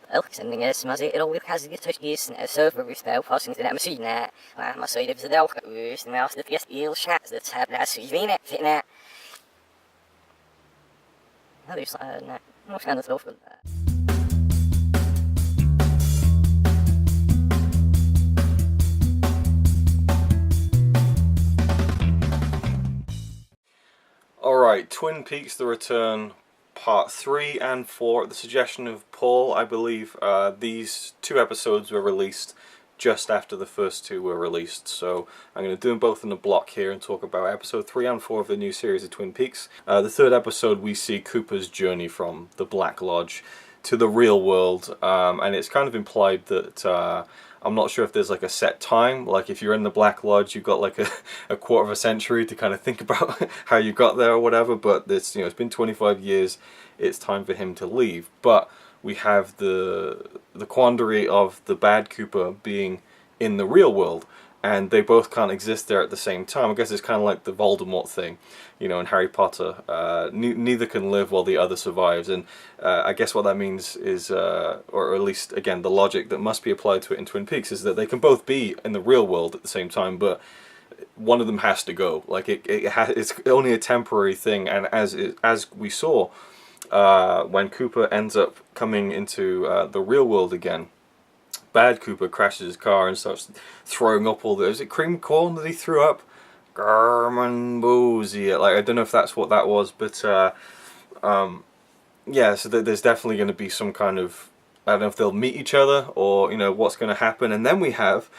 Elkzendingen maar zeker ook als je het is en serverrustbouw passing naar machine maar zo je het wel geweest maar als het eerst heel schat dat heb dat zo vinden vinden nou dus nou nog gaan het over Alright, Twin Peaks The Return Part 3 and 4 at the suggestion of Paul. I believe these 2 episodes were released just after the first 2 were released, so I'm going to do them both in a block here and talk about episode 3 and 4 of the new series of Twin Peaks. The third episode we see Cooper's journey from the Black Lodge to the real world, and it's kind of implied that I'm not sure if there's like a set time, like if you're in the Black Lodge you've got like a quarter of a century to kind of think about how you got there or whatever, but it's, you know, it's been 25 years, it's time for him to leave. But we have the quandary of the bad Cooper being in the real world, and they both can't exist there at the same time. I guess it's kind of like the Voldemort thing, you know, in Harry Potter. Neither can live while the other survives, and I guess what that means is, or at least, again, the logic that must be applied to it in Twin Peaks is that they can both be in the real world at the same time, but one of them has to go. Like, it's only a temporary thing, and as we saw, when Cooper ends up coming into the real world again, bad Cooper crashes his car and starts throwing up all the... Is it cream corn that he threw up? Garmin boozy. Like, I don't know if that's what that was, but yeah, so there's definitely going to be some kind of... I don't know if they'll meet each other or, you know, what's going to happen. And then we have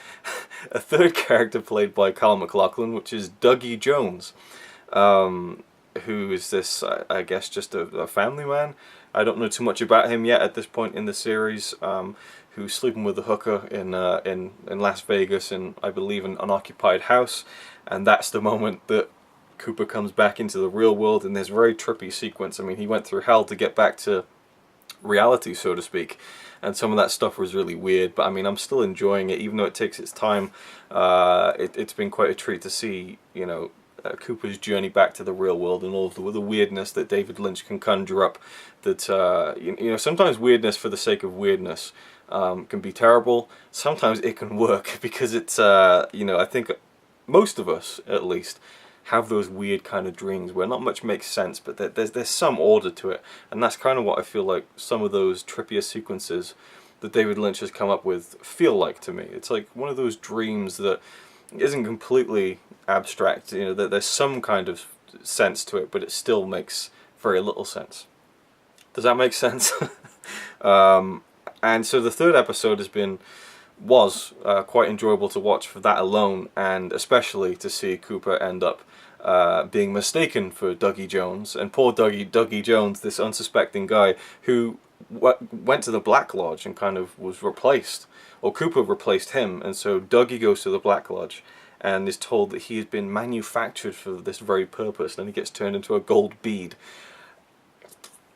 a third character played by Kyle MacLachlan, which is Dougie Jones, who is this, I guess, just a family man. I don't know too much about him yet at this point in the series. Who's sleeping with a hooker in Las Vegas in, I believe, an unoccupied house, and that's the moment that Cooper comes back into the real world in this very trippy sequence. I mean, he went through hell to get back to reality, so to speak, and some of that stuff was really weird, but I mean, I'm still enjoying it, even though it takes its time. It's been quite a treat to see, you know, Cooper's journey back to the real world and all of the weirdness that David Lynch can conjure up. That you know, sometimes weirdness for the sake of weirdness can be terrible. Sometimes it can work because it's you know, I think most of us, at least, have those weird kind of dreams where not much makes sense, but there's some order to it, and that's kind of what I feel like some of those trippier sequences that David Lynch has come up with feel like to me. It's like one of those dreams that isn't completely abstract, you know, that there's some kind of sense to it, but it still makes very little sense. Does that make sense? And so the third episode was quite enjoyable to watch for that alone, and especially to see Cooper end up being mistaken for Dougie Jones. And poor Dougie Jones, this unsuspecting guy who went to the Black Lodge and kind of was replaced, or Cooper replaced him, and so Dougie goes to the Black Lodge and is told that he has been manufactured for this very purpose, and he gets turned into a gold bead.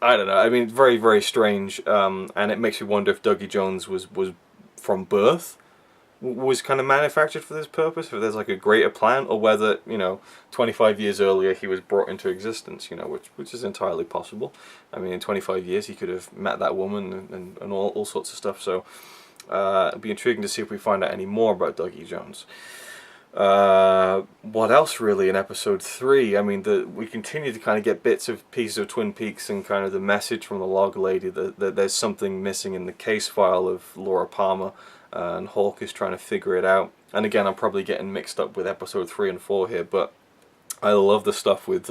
I don't know, I mean, very, very strange, and it makes you wonder if Dougie Jones was from birth, was kind of manufactured for this purpose, if there's like a greater plan, or whether, you know, 25 years earlier he was brought into existence, you know, which is entirely possible. I mean, in 25 years he could have met that woman and all sorts of stuff, so it'd be intriguing to see if we find out any more about Dougie Jones. What else really in episode 3? I mean, we continue to kind of get bits of pieces of Twin Peaks and kind of the message from the log lady that there's something missing in the case file of Laura Palmer, and Hawk is trying to figure it out. And again, I'm probably getting mixed up with episode 3 and 4 here, but I love the stuff with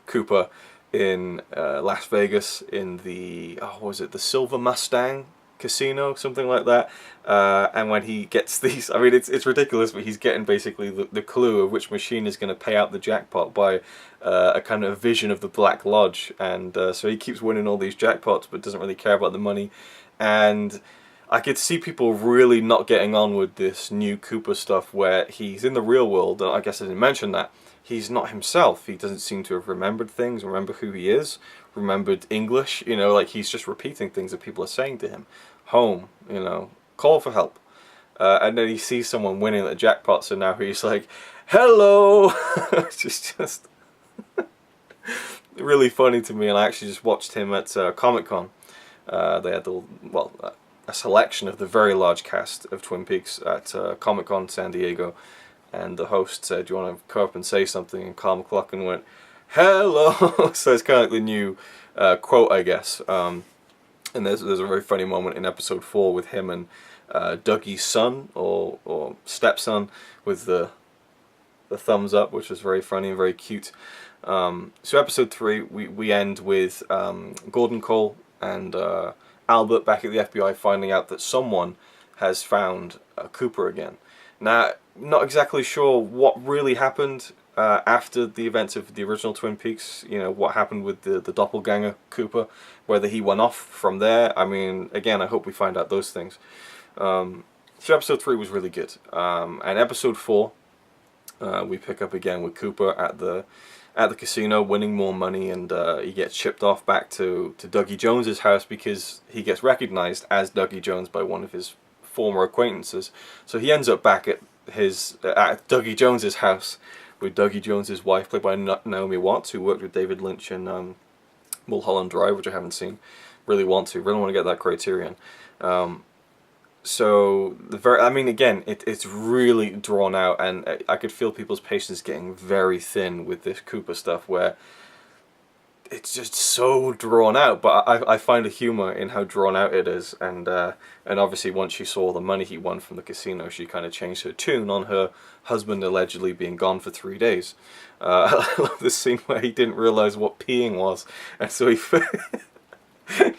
Cooper in Las Vegas in the, what was it, the Silver Mustang Casino, something like that, and when he gets these, I mean, it's ridiculous, but he's getting basically the clue of which machine is going to pay out the jackpot by a kind of vision of the Black Lodge, and so he keeps winning all these jackpots but doesn't really care about the money. And I could see people really not getting on with this new Cooper stuff where he's in the real world, and I guess I didn't mention that, he's not himself. He doesn't seem to have remembered things, remember who he is, remembered English, you know, like he's just repeating things that people are saying to him. Home, you know, call for help. And then he sees someone winning at the jackpot, so now he's like, hello! It's just really funny to me, and I actually just watched him at Comic-Con. They had a selection of the very large cast of Twin Peaks at Comic-Con San Diego, and the host said, "Do you want to come up and say something?" And Carl McLachlan went, "Hello!" So it's kind of like the new quote, I guess. And there's a very funny moment in episode 4 with him and Dougie's son, or stepson, with the thumbs up, which was very funny and very cute. So episode 3, we end with Gordon Cole and Albert back at the FBI finding out that someone has found Cooper again. Now, not exactly sure what really happened after the events of the original Twin Peaks. You know, what happened with the doppelganger Cooper, whether he went off from there. I mean, again, I hope we find out those things. So episode 3 was really good. And episode 4, we pick up again with Cooper at the casino, winning more money, and he gets shipped off back to Dougie Jones's house because he gets recognized as Dougie Jones by one of his former acquaintances. So he ends up back at Dougie Jones's house with Dougie Jones's wife, played by Naomi Watts, who worked with David Lynch in Mulholland Drive, which I haven't seen. Really want to get that Criterion. So again, it's really drawn out, and I could feel people's patience getting very thin with this Cooper stuff, where it's just so drawn out. But I find a humor in how drawn out it is, and obviously once she saw the money he won from the casino, she kind of changed her tune on her husband allegedly being gone for 3 days. I love the scene where he didn't realize what peeing was, and so he.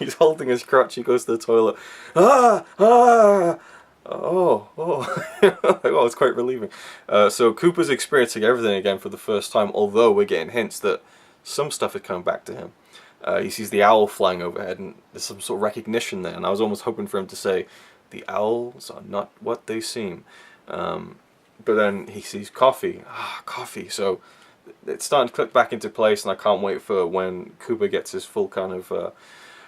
He's holding his crutch, he goes to the toilet. Oh, it's quite relieving. So Cooper's experiencing everything again for the first time, although we're getting hints that some stuff is coming back to him. He sees the owl flying overhead, and there's some sort of recognition there, and I was almost hoping for him to say, "The owls are not what they seem." But then he sees coffee. Coffee. So it's starting to click back into place, and I can't wait for when Cooper gets his full kind of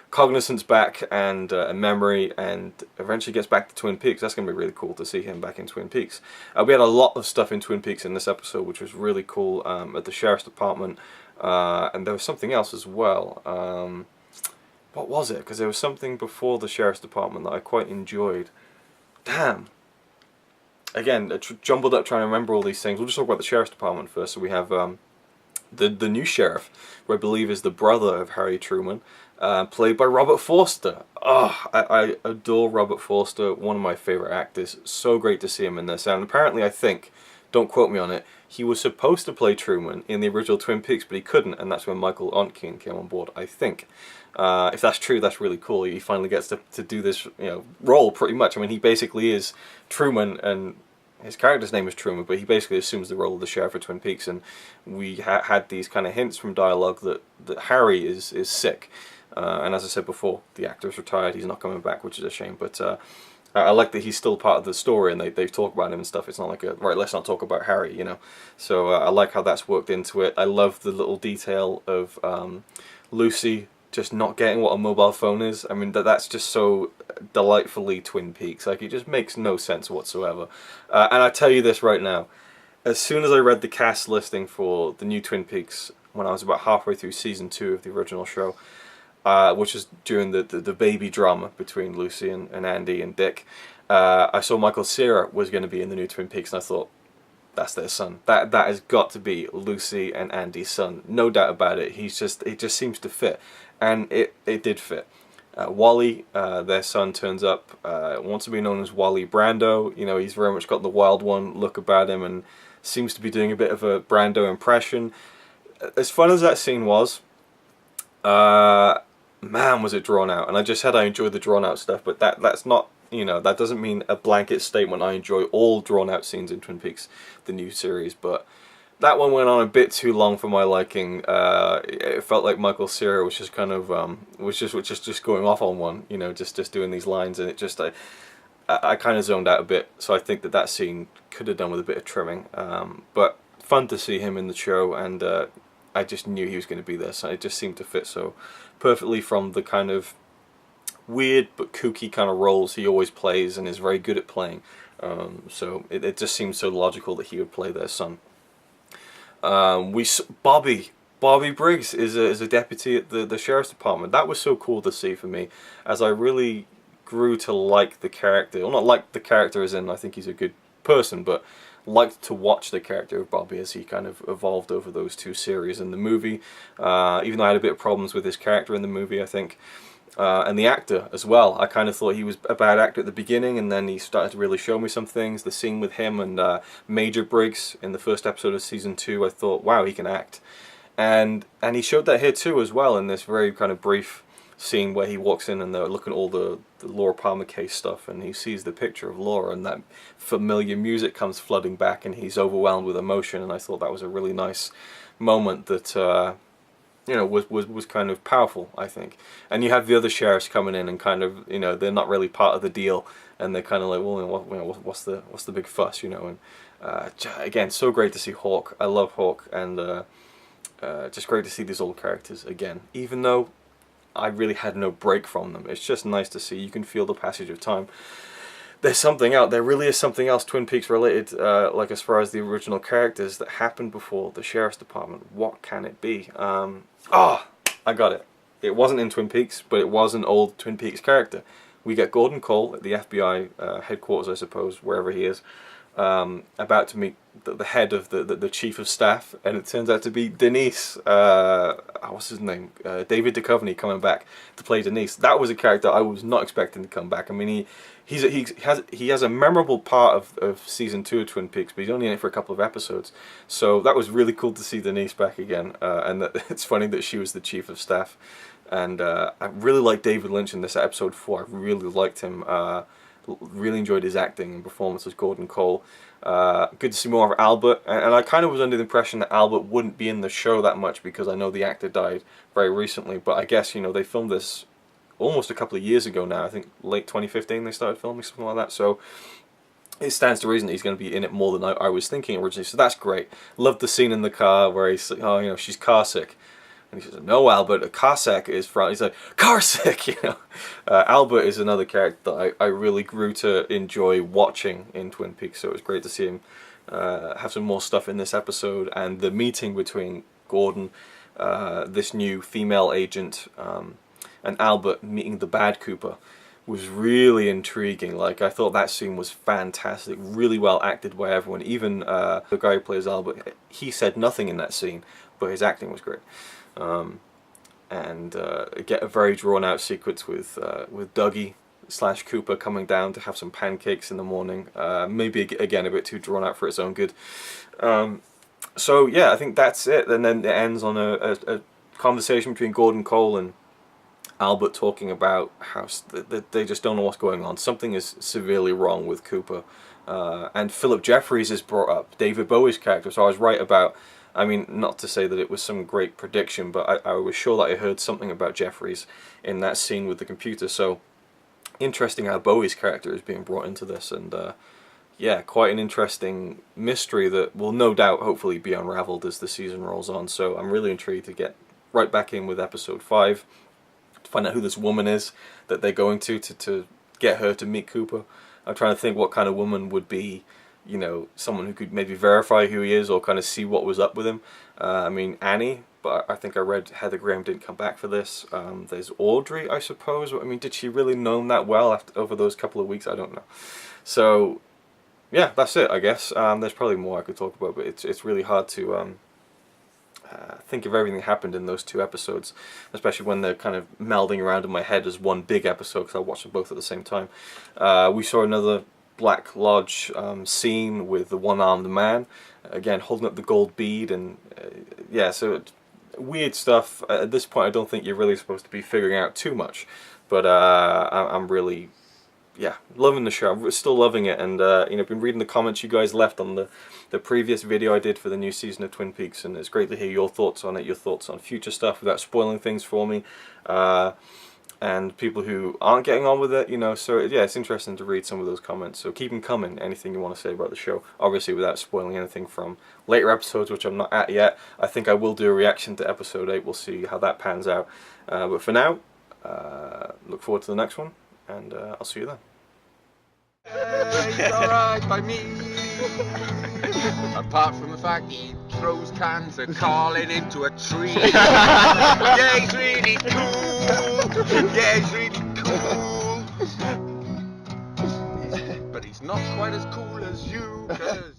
cognizance back and a memory, and eventually gets back to Twin Peaks. That's going to be really cool to see him back in Twin Peaks. We had a lot of stuff in Twin Peaks in this episode, which was really cool, at the sheriff's department, and there was something else as well. What was it? Because there was something before the sheriff's department that I quite enjoyed. Damn. Again, jumbled up trying to remember all these things. We'll just talk about the sheriff's department first. So we have the new sheriff, who I believe is the brother of Harry Truman, played by Robert Forster. I adore Robert Forster, one of my favourite actors. So great to see him in this. And apparently, I think, don't quote me on it, he was supposed to play Truman in the original Twin Peaks, but he couldn't, and that's when Michael Ontkean came on board, I think. If that's true, that's really cool. He finally gets to do this, role, pretty much. I mean, he basically is Truman, and his character's name is Truman, but he basically assumes the role of the sheriff of Twin Peaks, and we had these kind of hints from dialogue that Harry is sick. And as I said before, the actor's retired, he's not coming back, which is a shame, but I like that he's still part of the story, and they talk about him and stuff. It's not like right, let's not talk about Harry, So I like how that's worked into it. I love the little detail of Lucy just not getting what a mobile phone is. I mean, that's just so delightfully Twin Peaks. Like, it just makes no sense whatsoever. And I tell you this right now, as soon as I read the cast listing for the new Twin Peaks, when I was about halfway through season 2 of the original show, which is during the baby drama between Lucy and Andy and Dick, I saw Michael Cera was going to be in the new Twin Peaks, and I thought, that's their son. That has got to be Lucy and Andy's son, no doubt about it. It just seems to fit, and it did fit. Wally, their son, turns up, wants to be known as Wally Brando. He's very much got the Wild One look about him, and seems to be doing a bit of a Brando impression. As fun as that scene was, man, was it drawn out. And I just said I enjoy the drawn out stuff, but that's not, that doesn't mean a blanket statement. I enjoy all drawn out scenes in Twin Peaks, the new series, but that one went on a bit too long for my liking. It felt like Michael Cera was just kind of was just going off on one, just doing these lines, and it just I kind of zoned out a bit. So I think that scene could have done with a bit of trimming. But fun to see him in the show, and I just knew he was going to be there, so it just seemed to fit so perfectly from the kind of weird but kooky kind of roles he always plays and is very good at playing. So it just seemed so logical that he would play their son. Bobby Bobby Briggs is a deputy at the sheriff's department. That was so cool to see for me, as I really grew to like the character. Well, not like the character as in I think he's a good person, but liked to watch the character of Bobby as he kind of evolved over those 2 series in the movie. Even though I had a bit of problems with his character in the movie, I think. And the actor as well. I kind of thought he was a bad actor at the beginning, and then he started to really show me some things. The scene with him and Major Briggs in the first episode of season 2, I thought, wow, he can act. And he showed that here too as well, in this very kind of brief scene where he walks in and they're looking at all the Laura Palmer case stuff, and he sees the picture of Laura, and that familiar music comes flooding back, and he's overwhelmed with emotion. And I thought that was a really nice moment that you know, was kind of powerful, I think. And you have the other sheriffs coming in and kind of, you know, they're not really part of the deal, and they're kind of like, well, you know, what's the big fuss, you know? And again, so great to see Hawk. I love Hawk, and just great to see these old characters again, even though I really had no break from them. It's just nice to see. You can feel the passage of time. There's something out. There really is something else Twin Peaks related, like as far as the original characters that happened before the sheriff's department. What can it be? I got it. It wasn't in Twin Peaks, but it was an old Twin Peaks character. We get Gordon Cole at the FBI headquarters, I suppose, wherever he is, about to meet the head of the chief of staff, and it turns out to be Denise. What's his name? David Duchovny coming back to play Denise. That was a character I was not expecting to come back. I mean, he has a memorable part of season 2 of Twin Peaks, but he's only in it for a couple of episodes. So that was really cool to see Denise back again, and it's funny that she was the chief of staff. And I really liked David Lynch in this episode 4. I really liked him. Really enjoyed his acting and performance as Gordon Cole. Good to see more of Albert, and I kind of was under the impression that Albert wouldn't be in the show that much because I know the actor died very recently, but I guess, you know, they filmed this almost a couple of years ago now. I think late 2015 they started filming, something like that, so it stands to reason that he's going to be in it more than I was thinking originally, so that's great. Loved the scene in the car where he's like, oh, you know, she's car sick. And he says, no, Albert, a Cossack is from... He's like, car sick, you know. Albert is another character that I really grew to enjoy watching in Twin Peaks, so it was great to see him have some more stuff in this episode. And the meeting between Gordon, this new female agent, and Albert meeting the bad Cooper was really intriguing. Like, I thought that scene was fantastic, really well acted by everyone. Even the guy who plays Albert, he said nothing in that scene, but his acting was great. Get a very drawn out sequence with Dougie / Cooper coming down to have some pancakes in the morning. Maybe again a bit too drawn out for its own good. So yeah, I think that's it. And then it ends on a conversation between Gordon Cole and Albert talking about how they just don't know what's going on. Something is severely wrong with Cooper. And Philip Jeffries is brought up, David Bowie's character. So I was right about... I mean, not to say that it was some great prediction, but I was sure that I heard something about Jeffries in that scene with the computer. So, interesting how Bowie's character is being brought into this. And, yeah, quite an interesting mystery that will no doubt hopefully be unraveled as the season rolls on. So, I'm really intrigued to get right back in with episode 5, to find out who this woman is that they're going to get her to meet Cooper. I'm trying to think what kind of woman would be, you know, someone who could maybe verify who he is or kind of see what was up with him. I mean, Annie, but I think I read Heather Graham didn't come back for this. There's Audrey, I suppose. I mean, did she really know him that well over those couple of weeks? I don't know. So, yeah, that's it, I guess. There's probably more I could talk about, but it's really hard to think of everything that happened in those 2 episodes, especially when they're kind of melding around in my head as one big episode, because I watched them both at the same time. We saw another Black Lodge scene with the one-armed man, again holding up the gold bead, and yeah, so weird stuff. At this point I don't think you're really supposed to be figuring out too much, but I'm really, yeah, loving the show. I'm still loving it, and you know, been reading the comments you guys left on the previous video I did for the new season of Twin Peaks, and it's great to hear your thoughts on it, your thoughts on future stuff without spoiling things for me. And people who aren't getting on with it, you know, so yeah, it's interesting to read some of those comments, so keep them coming, anything you want to say about the show, obviously without spoiling anything from later episodes, which I'm not at yet. I think I will do a reaction to episode 8, we'll see how that pans out, but for now, look forward to the next one, and I'll see you then. He's alright by me, apart from the fact he throws cans of Carlin into a tree. Yeah, he's really cool. Yeah, he's really cool. But he's not quite as cool as you, 'cause